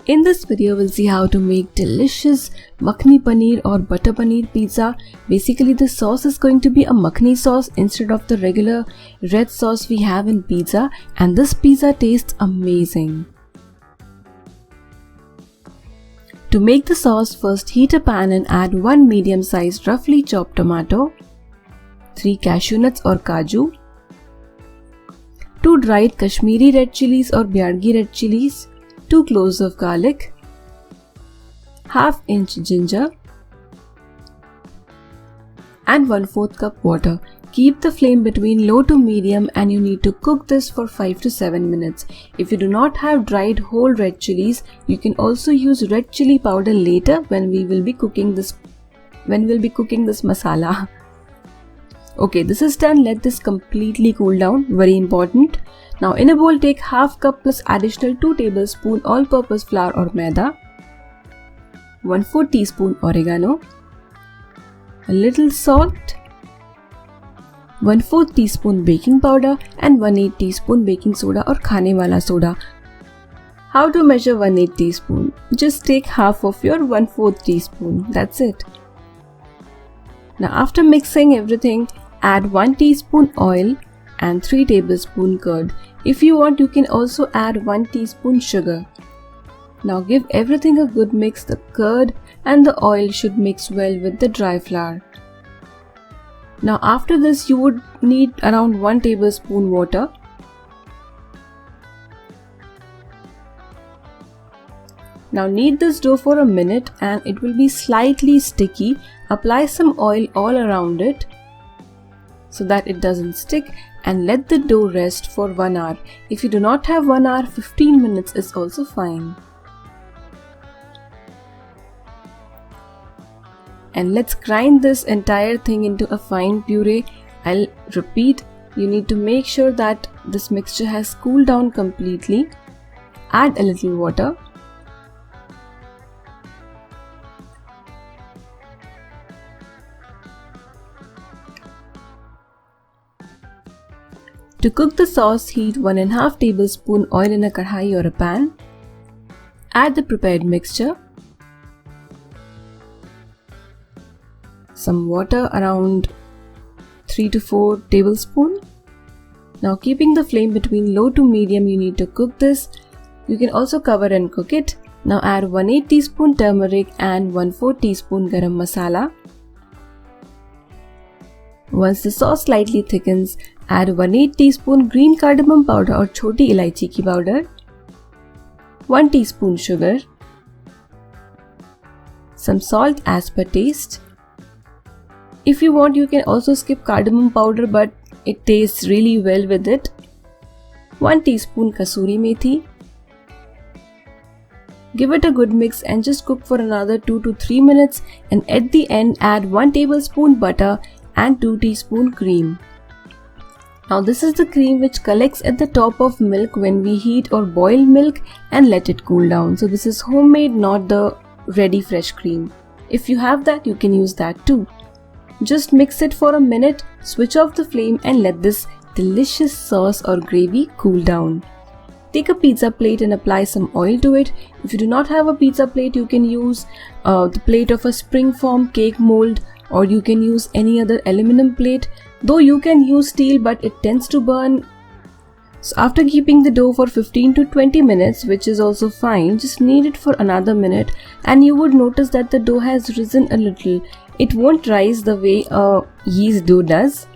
In this video, we'll see how to make delicious makhni paneer or butter paneer pizza. Basically, the sauce is going to be a makhni sauce instead of the regular red sauce we have in pizza, and this pizza tastes amazing. To make the sauce, first heat a pan and add 1 medium-sized roughly chopped tomato, 3 cashew nuts or kaju, 2 dried Kashmiri red chilies or Byadgi red chilies, 2 cloves of garlic, ½ inch ginger, and 1/4 cup water. Keep the flame between low to medium and you need to cook this for 5 to 7 minutes. If you do not have dried whole red chilies, you can also use red chili powder later when we will be cooking this masala. Okay, this is done. Let this completely cool down. Very important. Now in a bowl, take ½ cup plus additional 2 tablespoon all-purpose flour or maida, 1/4 teaspoon oregano, a little salt, 1/4 teaspoon baking powder and 1/8 teaspoon baking soda or khane wala soda. How to measure 1/8 teaspoon? Just take half of your 1/4 teaspoon. That's it. Now after mixing everything, add 1 teaspoon oil and 3 tablespoon curd. If you want, you can also add 1 teaspoon sugar. Now give everything a good mix. The curd and the oil should mix well with the dry flour. Now after this, you would need around 1 tablespoon water. Now knead this dough for a minute and it will be slightly sticky. Apply some oil all around it so that it doesn't stick, and let the dough rest for 1 hour. If you do not have 1 hour, 15 minutes is also fine. And let's grind this entire thing into a fine puree. I'll repeat, you need to make sure that this mixture has cooled down completely. Add a little water. To cook the sauce, heat 1½ tablespoon oil in a kadhai or a pan. Add the prepared mixture, some water around 3 to 4 tablespoons. Now keeping the flame between low to medium, you need to cook this. You can also cover and cook it. Now add 1/8 teaspoon turmeric and 1/4 teaspoon garam masala. Once the sauce slightly thickens, add 1/8 teaspoon green cardamom powder or choti ilaichi ki powder, 1 teaspoon sugar, some salt as per taste. If you want, you can also skip cardamom powder, but it tastes really well with it. 1 teaspoon kasuri methi. Give it a good mix and just cook for another 2 to 3 minutes, and at the end add 1 tablespoon butter and 2 teaspoon cream. Now this is the cream which collects at the top of milk when we heat or boil milk and let it cool down. So this is homemade, not the ready fresh cream. If you have that, you can use that too. Just mix it for a minute, switch off the flame and let this delicious sauce or gravy cool down. Take a pizza plate and apply some oil to it. If you do not have a pizza plate, you can use the plate of a springform cake mold, or you can use any other aluminum plate, though you can use steel, but it tends to burn. So after keeping the dough for 15 to 20 minutes, which is also fine, just knead it for another minute and you would notice that the dough has risen a little. It won't rise the way a yeast dough does.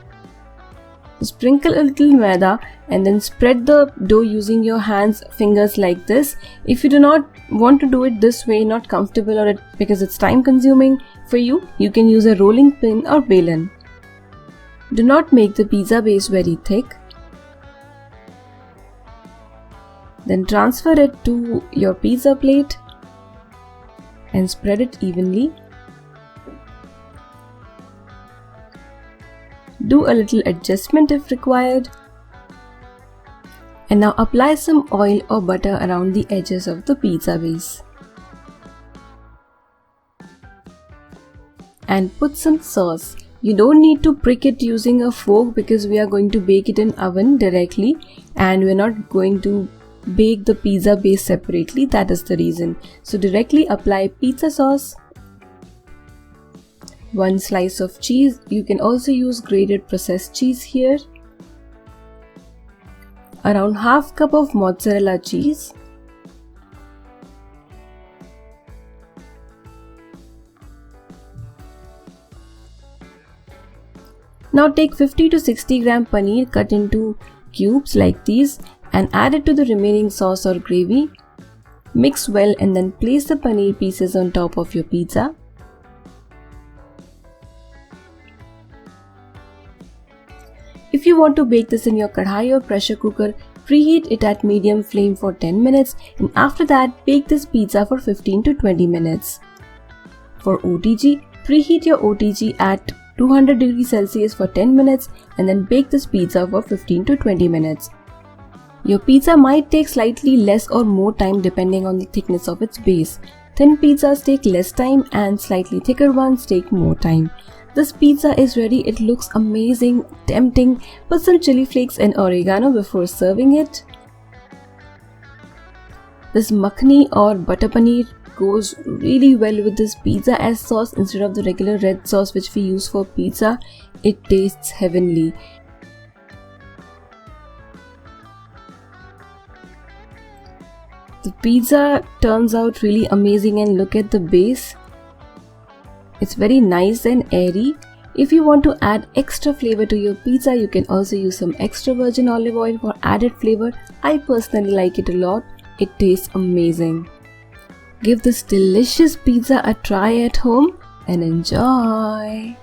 Sprinkle a little maida and then spread the dough using your fingers like this. If you do not want to do it this way, not comfortable, or because it's time consuming for you, you can use a rolling pin or balan. Do not make the pizza base very thick. Then transfer it to your pizza plate and spread it evenly. Do a little adjustment if required. And now apply some oil or butter around the edges of the pizza base. And put some sauce. You don't need to prick it using a fork because we are going to bake it in oven directly and we're not going to bake the pizza base separately, that is the reason. So directly apply pizza sauce, 1 slice of cheese. You can also use grated processed cheese here, around half cup of mozzarella cheese, now take 50 to 60 gram paneer cut into cubes like these and add it to the remaining sauce or gravy. Mix well and then place the paneer pieces on top of your pizza. If you want to bake this in your kadhai or pressure cooker, preheat it at medium flame for 10 minutes and after that bake this pizza for 15 to 20 minutes. For OTG, preheat your OTG at 200 degrees Celsius for 10 minutes and then bake this pizza for 15 to 20 minutes. Your pizza might take slightly less or more time depending on the thickness of its base. Thin pizzas take less time and slightly thicker ones take more time. This pizza is ready. It looks amazing, tempting. Put some chili flakes and oregano before serving it. This makhani or butter paneer goes really well with this pizza as sauce instead of the regular red sauce which we use for pizza. It tastes heavenly. The pizza turns out really amazing and look at the base. It's very nice and airy. If you want to add extra flavor to your pizza, you can also use some extra virgin olive oil for added flavor. I personally like it a lot. It tastes amazing. Give this delicious pizza a try at home and enjoy.